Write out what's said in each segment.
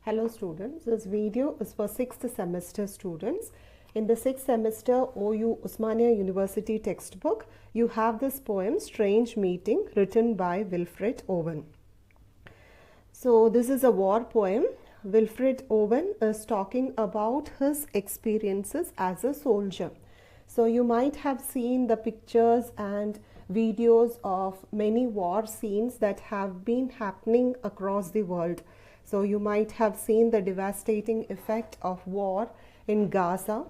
Hello students, this video is for 6th semester students. In the 6th semester OU Osmania University textbook, you have this poem Strange Meeting written by Wilfred Owen. So this is a war poem. Wilfred Owen is talking about his experiences as a soldier. So you might have seen the pictures and videos of many war scenes that have been happening across the world. So you might have seen the devastating effect of war in Gaza.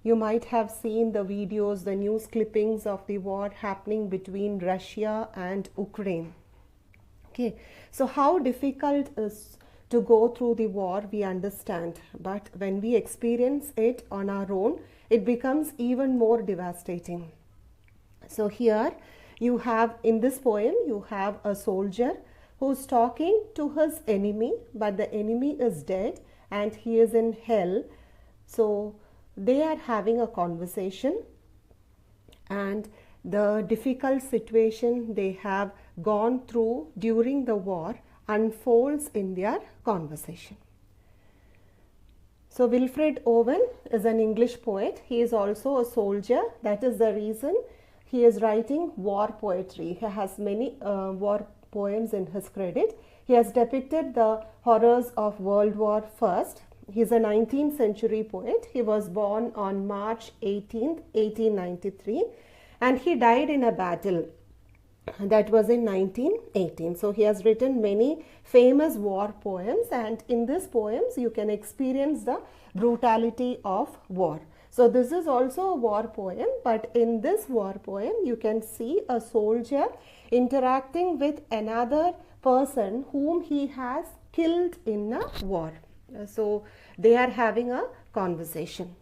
You might have seen the videos, the news clippings of the war happening between Russia and Ukraine. Okay, so how difficult is to go through the war, we understand. But when we experience it on our own, it becomes even more devastating. So here you have, in this poem, you have a soldier who's talking to his enemy, but the enemy is dead and he is in hell. So they are having a conversation, and the difficult situation they have gone through during the war unfolds in their conversation. So Wilfred Owen is an English poet. He is also a soldier. That is the reason he is writing war poetry. He has many war poems in his credit. He has depicted the horrors of World War I. He is a 19th century poet. He was born on March 18th, 1893, and he died in a battle that was in 1918. So he has written many famous war poems, and in these poems you can experience the brutality of war. So this is also a war poem, but in this war poem you can see a soldier interacting with another person whom he has killed in a war. So they are having a conversation.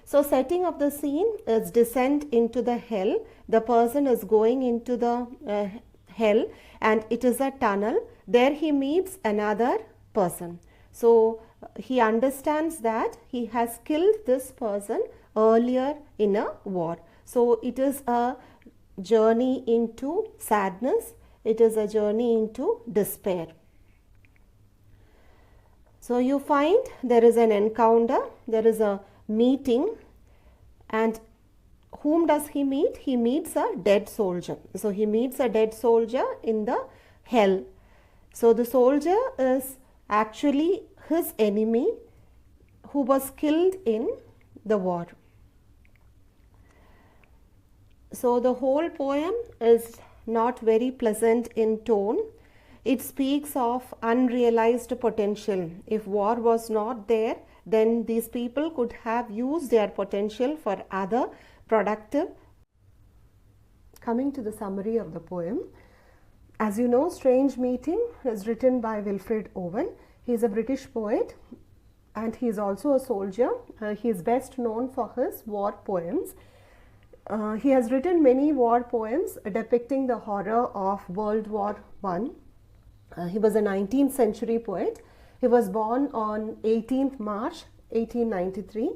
So setting of the scene is descent into the hell. The person is going into the hell, and it is a tunnel. There he meets another person. So he understands that he has killed this person earlier in a war. So it is a journey into sadness. It is a journey into despair. So you find there is an encounter, there is a meeting, and whom does he meet? He meets a dead soldier. So he meets a dead soldier in the hell. So the soldier is actually his enemy who was killed in the war. So the whole poem is not very pleasant in tone. It speaks of unrealized potential. If war was not there, then these people could have used their potential for other productive. Coming to the summary of the poem, as you know, Strange Meeting is written by Wilfred Owen. He is a British poet and he is also a soldier. He is best known for his war poems. He has written many war poems depicting the horror of World War I. He was a 19th century poet. He was born on 18th March 1893.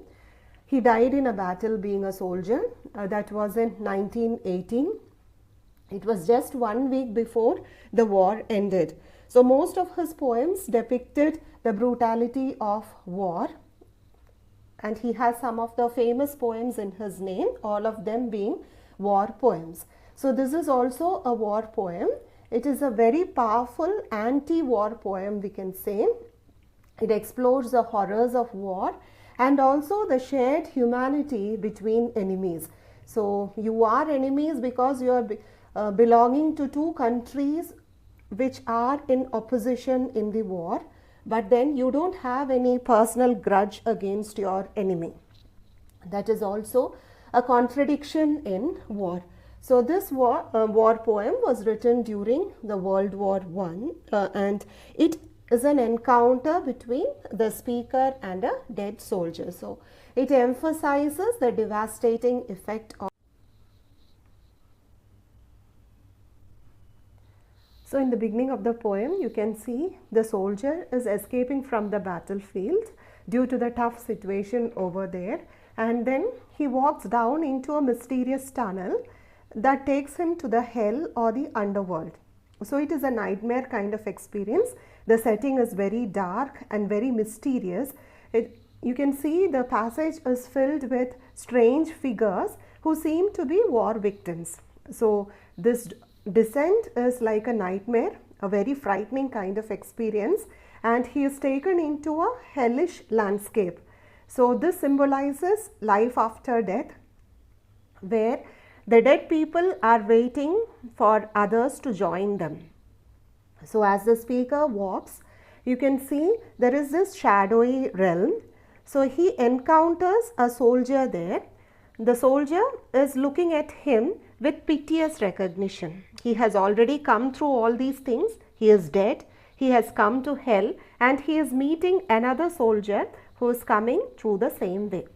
He died in a battle being a soldier. That was in 1918. It was just 1 week before the war ended. So most of his poems depicted the brutality of war, and he has some of the famous poems in his name, all of them being war poems. So this is also a war poem. It is a very powerful anti-war poem, we can say. It explores the horrors of war and also the shared humanity between enemies. So you are enemies because you are belonging to two countries which are in opposition in the war, but then you don't have any personal grudge against your enemy. That is also a contradiction in war. So this war poem was written during the World War I, and it is an encounter between the speaker and a dead soldier. So it emphasizes the devastating effect of. So in the beginning of the poem, you can see the soldier is escaping from the battlefield due to the tough situation over there, and then he walks down into a mysterious tunnel that takes him to the hell or the underworld. So it is a nightmare kind of experience. The setting is very dark and very mysterious. You can see the passage is filled with strange figures who seem to be war victims. So this descent is like a nightmare, a very frightening kind of experience, and he is taken into a hellish landscape. So this symbolizes life after death, where the dead people are waiting for others to join them. So as the speaker walks, you can see there is this shadowy realm. So he encounters a soldier there. The soldier is looking at him with piteous recognition. He has already come through all these things. He is dead. He has come to hell, and he is meeting another soldier who is coming through the same way.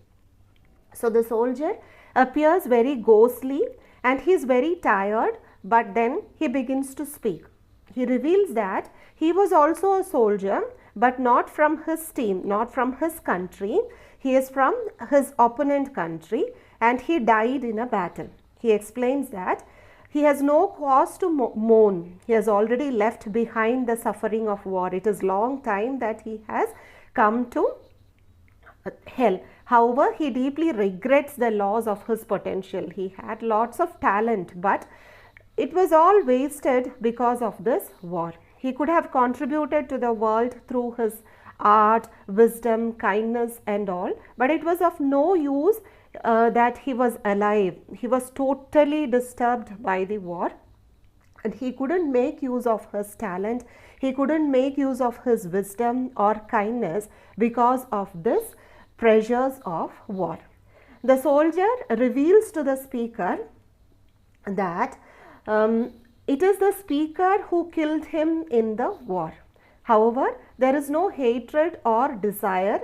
So the soldier appears very ghostly and he is very tired, but then he begins to speak. He reveals that he was also a soldier, but not from his team, not from his country. He is from his opponent country and he died in a battle. He explains that he has no cause to mourn. He has already left behind the suffering of war. It is long time that he has come to hell. However, he deeply regrets the loss of his potential. He had lots of talent, but it was all wasted because of this war. He could have contributed to the world through his art, wisdom, kindness and all, but it was of no use that he was alive. He was totally disturbed by the war, and he couldn't make use of his talent. He couldn't make use of his wisdom or kindness because of this pressures of war. The soldier reveals to the speaker that it is the speaker who killed him in the war. However, there is no hatred or desire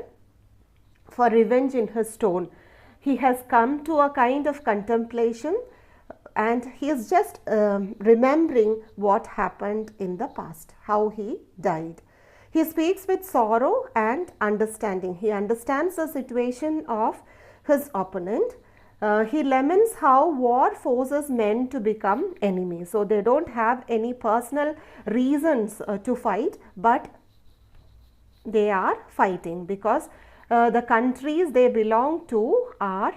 for revenge in his tone. He has come to a kind of contemplation, and he is just remembering what happened in the past, how he died. He speaks with sorrow and understanding. He understands the situation of his opponent. He laments how war forces men to become enemies. So they don't have any personal reasons to fight, but they are fighting because the countries they belong to are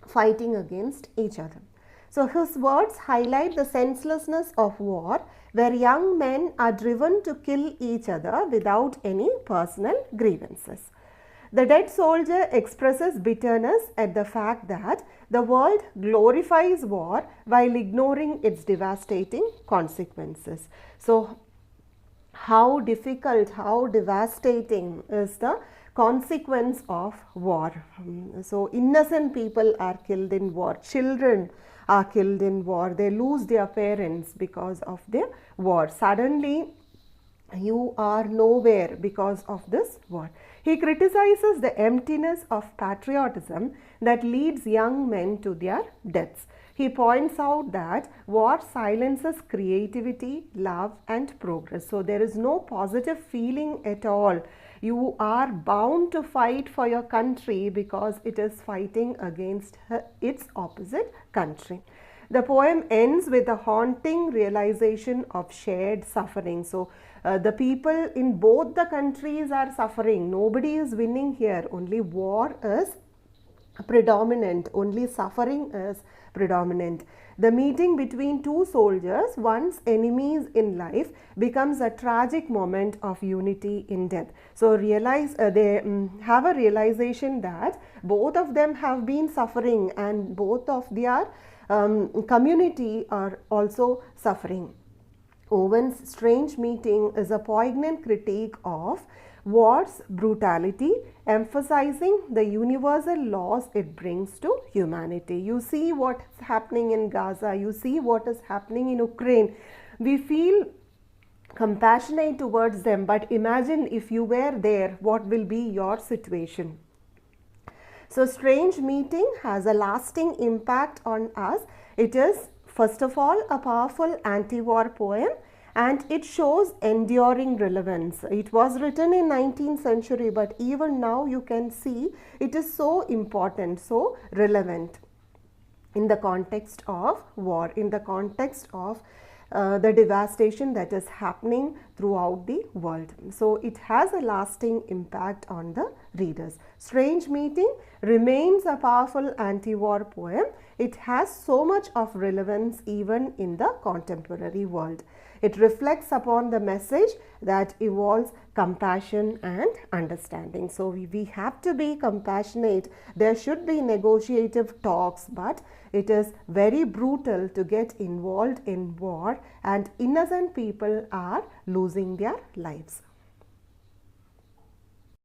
fighting against each other. So his words highlight the senselessness of war, where young men are driven to kill each other without any personal grievances. The dead soldier expresses bitterness at the fact that the world glorifies war while ignoring its devastating consequences. So how difficult, how devastating is the consequence of war. So innocent people are killed in war, children are killed in war, they lose their parents because of the war. Suddenly you are nowhere because of this war. He criticizes the emptiness of patriotism that leads young men to their deaths. He points out that war silences creativity, love and progress. So there is no positive feeling at all. You are bound to fight for your country because it is fighting against its opposite country. The poem ends with a haunting realization of shared suffering. So the people in both the countries are suffering. Nobody is winning here. Only war is predominant. Only suffering is predominant. The meeting between two soldiers, once enemies in life, becomes a tragic moment of unity in death. So they have a realization that both of them have been suffering and both of their community are also suffering. Owen's Strange Meeting is a poignant critique of war's brutality, emphasizing the universal loss it brings to humanity. You see what is happening in Gaza, you see what is happening in Ukraine. We feel compassionate towards them, but imagine if you were there, what will be your situation? So Strange Meeting has a lasting impact on us. It is first of all a powerful anti-war poem, and it shows enduring relevance. It was written in 19th century, but even now you can see it is so important, so relevant in the context of war, in the context of the devastation that is happening throughout the world. So it has a lasting impact on the readers. Strange Meeting remains a powerful anti-war poem. It has so much of relevance even in the contemporary world. It reflects upon the message that evolves compassion and understanding. So we have to be compassionate. There should be negotiative talks, but it is very brutal to get involved in war, and innocent people are losing their lives.